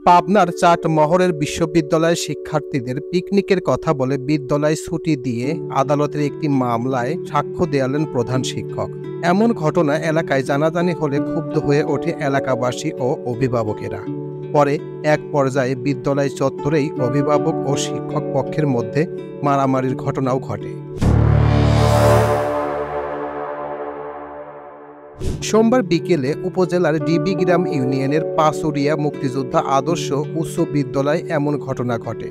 পাবনার চাটমোহরের বিশ্ববিদ্যালয়ের শিক্ষার্থীদের পিকনিকের কথা বলে বিদ্যালয় ছুটি দিয়ে আদালতের একটি মামলায় সাক্ষ্য দেয়ালেন প্রধান শিক্ষক। এমন ঘটনা এলাকায় জানাজানি হলে ক্ষুব্ধ হয়ে ওঠে এলাকাবাসী ও অভিভাবকেরা। পরে এক পর্যায়ে বিদ্যালয় চত্বরেই অভিভাবক ও শিক্ষক পক্ষের মধ্যে মারামারির ঘটনাও ঘটে। সোমবার বিকেলে উপজেলার ডিবিগ্রাম ইউনিয়নের পাঁচুরিয়া মুক্তিযোদ্ধা আদর্শ উচ্চ বিদ্যালয়ে এমন ঘটনা ঘটে।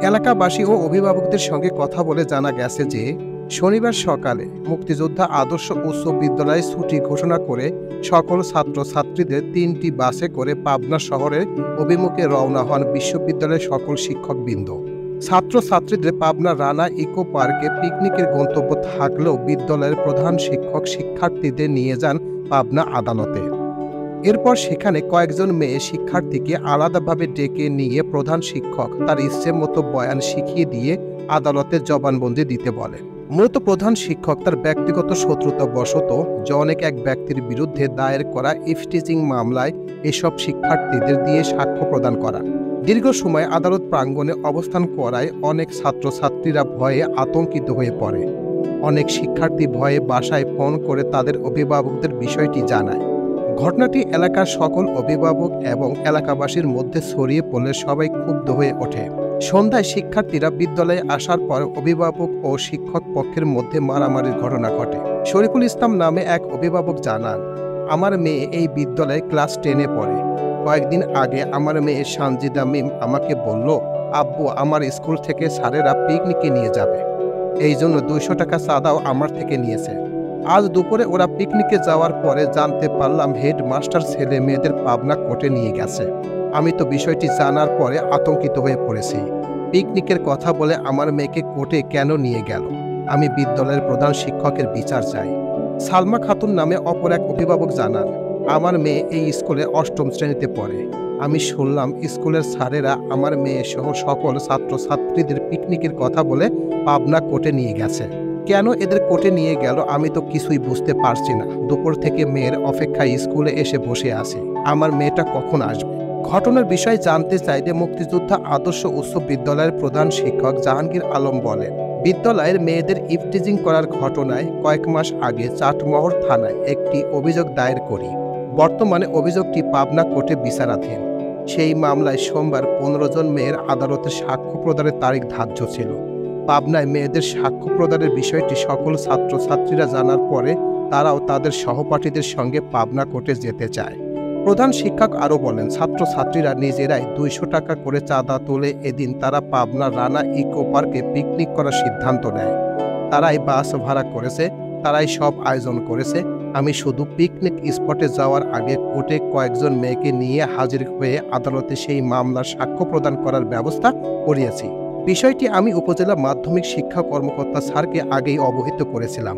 এলাকাবাসী ও অভিভাবকদের সঙ্গে কথা বলে জানা গেছে যে শনিবার সকালে মুক্তিযোদ্ধা আদর্শ উচ্চ বিদ্যালয়ে ছুটি ঘোষণা করে সকল ছাত্রছাত্রীদের ৩টি বাসে করে পাবনা শহরের অভিমুখে রওনা হন বিশ্ববিদ্যালয়ের সকল শিক্ষকবৃন্দ। ছাত্রছাত্রীদের পাবনা রানা ইকো পার্কে পিকনিকের গন্তব্য থাকলেও বিদ্যালয়ের প্রধান শিক্ষক শিক্ষার্থীদের নিয়ে যান পাবনা আদালতে। এরপর সেখানে কয়েকজন মেয়ে শিক্ষার্থীকে আলাদাভাবে ডেকে নিয়ে প্রধান শিক্ষক তার ইচ্ছে মতো বয়ান শিখিয়ে দিয়ে আদালতে জবানবন্দি দিতে বলেন। মূলত প্রধান শিক্ষক তার ব্যক্তিগত শত্রুতাবশত জনৈক এক ব্যক্তির বিরুদ্ধে দায়ের করা ইফটিজিং মামলায় এসব শিক্ষার্থীদের দিয়ে সাক্ষ্য প্রদান করান। দীর্ঘ সময় আদালত প্রাঙ্গণে অবস্থান করায় অনেক ছাত্রছাত্রীরা ভয়ে আতঙ্কিত হয়ে পড়ে। অনেক শিক্ষার্থী ভয়ে বাসায় ফোন করে তাদের অভিভাবকদের বিষয়টি জানায়। ঘটনাটি এলাকার সকল অভিভাবক এবং এলাকাবাসীর মধ্যে ছড়িয়ে পড়লে সবাই ক্ষুব্ধ হয়ে ওঠে। সন্ধ্যায় শিক্ষার্থীরা বিদ্যালয়ে আসার পর অভিভাবক ও শিক্ষক পক্ষের মধ্যে মারামারির ঘটনা ঘটে। শরীফুল ইসলাম নামে এক অভিভাবক জানান, আমার মেয়ে এই বিদ্যালয়ে ক্লাস 10-এ পড়ে। কয়েকদিন আগে আমার মেয়ে সানজিদা মিম আমাকে বলল, আব্বু আমার স্কুল থেকে স্যারেরা পিকনিকে নিয়ে যাবে, এই জন্য 200 টাকা চাঁদাও আমার থেকে নিয়েছে। আজ দুপুরে ওরা পিকনিকে যাওয়ার পরে জানতে পারলাম হেডমাস্টার ছেলে মেয়েদের পাবনা কোর্টে নিয়ে গেছে। আমি তো বিষয়টি জানার পরে আতঙ্কিত হয়ে পড়েছি। পিকনিকের কথা বলে আমার মেয়েকে কোর্টে কেন নিয়ে গেল? আমি বিদ্যালয়ের প্রধান শিক্ষকের বিচার চাই। সালমা খাতুন নামে অপর এক অভিভাবক জানান, আমার মেয়ে এই স্কুলে 8ম শ্রেণীতে পড়ে। আমি শুনলাম স্কুলের স্যারেরা আমার মেয়ে সহ সকল ছাত্রছাত্রীদের পিকনিকের কথা বলে পাবনা কোর্টে নিয়ে গেছে। কেন এদের কোর্টে নিয়ে গেল আমি তো কিছুই বুঝতে পারছি না। দুপুর থেকে মেয়ের অপেক্ষায় স্কুলে এসে বসে আছি। আমার মেয়েটা কখন আসবে? ঘটনার বিষয়ে জানতে চাইলে মুক্তিযোদ্ধা আদর্শ উচ্চ বিদ্যালয়ের প্রধান শিক্ষক জাহাঙ্গীর আলম বলেন, বিদ্যালয়ের মেয়েদের ইফটিজিং করার ঘটনায় কয়েক মাস আগে চাটমোহর থানায় একটি অভিযোগ দায়ের করি। বর্তমানে অভিযোগটি পাবনা কোর্টে বিচারাধীন। সেই মামলায় সোমবার 15 জন মেয়ের আদালতে সাক্ষ্য প্রদানের তারিখ ধার্য ছিল। পাবনায় মেয়েদের সাক্ষ্য প্রদানের বিষয়টি সকল ছাত্রছাত্রীরা জানার পরে তারাও তাদের সহপাঠীদের সঙ্গে পাবনা কোর্টে যেতে চায়। প্রধান শিক্ষক আরও বলেন, ছাত্রছাত্রীরা নিজেরাই 200 টাকা করে চাঁদা তোলে। এদিন তারা পাবনা রানা ইকো পার্কে পিকনিক করার সিদ্ধান্ত নেয়। তারাই বাস ভাড়া করেছে, তারাই সব আয়োজন করেছে। আমি শুধু পিকনিক স্পটে যাওয়ার আগে কোর্টে কয়েকজন মেয়েকে নিয়ে হাজির হয়ে আদালতে সেই মামলার সাক্ষ্য প্রদান করার ব্যবস্থা করিয়েছি। বিষয়টি আমি উপজেলা মাধ্যমিক শিক্ষা কর্মকর্তা স্যারকে আগেই অবহিত করেছিলাম।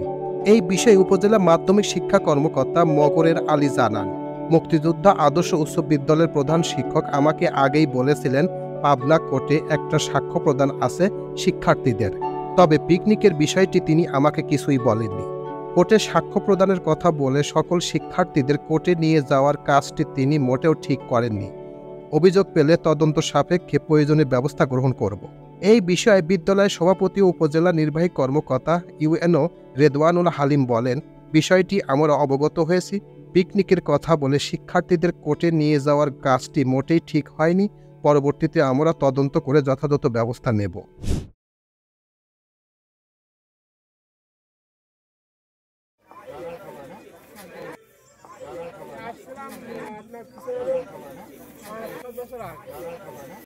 এই বিষয়ে উপজেলা মাধ্যমিক শিক্ষা কর্মকর্তা মগরের আলী জানান, মুক্তিযোদ্ধা আদর্শ উচ্চ বিদ্যালয়ের প্রধান শিক্ষক আমাকে আগেই বলেছিলেন পাবনা কোর্টে একটা সাক্ষ্য প্রদান আছে শিক্ষার্থীদের, তবে পিকনিকের বিষয়টি তিনি আমাকে কিছুই বলেননি। কোর্টে সাক্ষ্য প্রদানের কথা বলে সকল শিক্ষার্থীদের কোর্টে নিয়ে যাওয়ার কাজটি তিনি মোটেও ঠিক করেননি। অভিযোগ পেলে তদন্ত সাপেক্ষে প্রয়োজনীয় ব্যবস্থা গ্রহণ করব। এই বিষয়ে বিদ্যালয়ের সভাপতি ও উপজেলা নির্বাহী কর্মকর্তা ইউএনও রেদওয়ানুল হালিম বলেন, বিষয়টি আমরা অবগত হয়েছি। পিকনিকের কথা বলে শিক্ষার্থীদের কোর্টে নিয়ে যাওয়ার কাজটি মোটেই ঠিক হয়নি। পরবর্তীতে আমরা তদন্ত করে যথাযথ ব্যবস্থা নেব।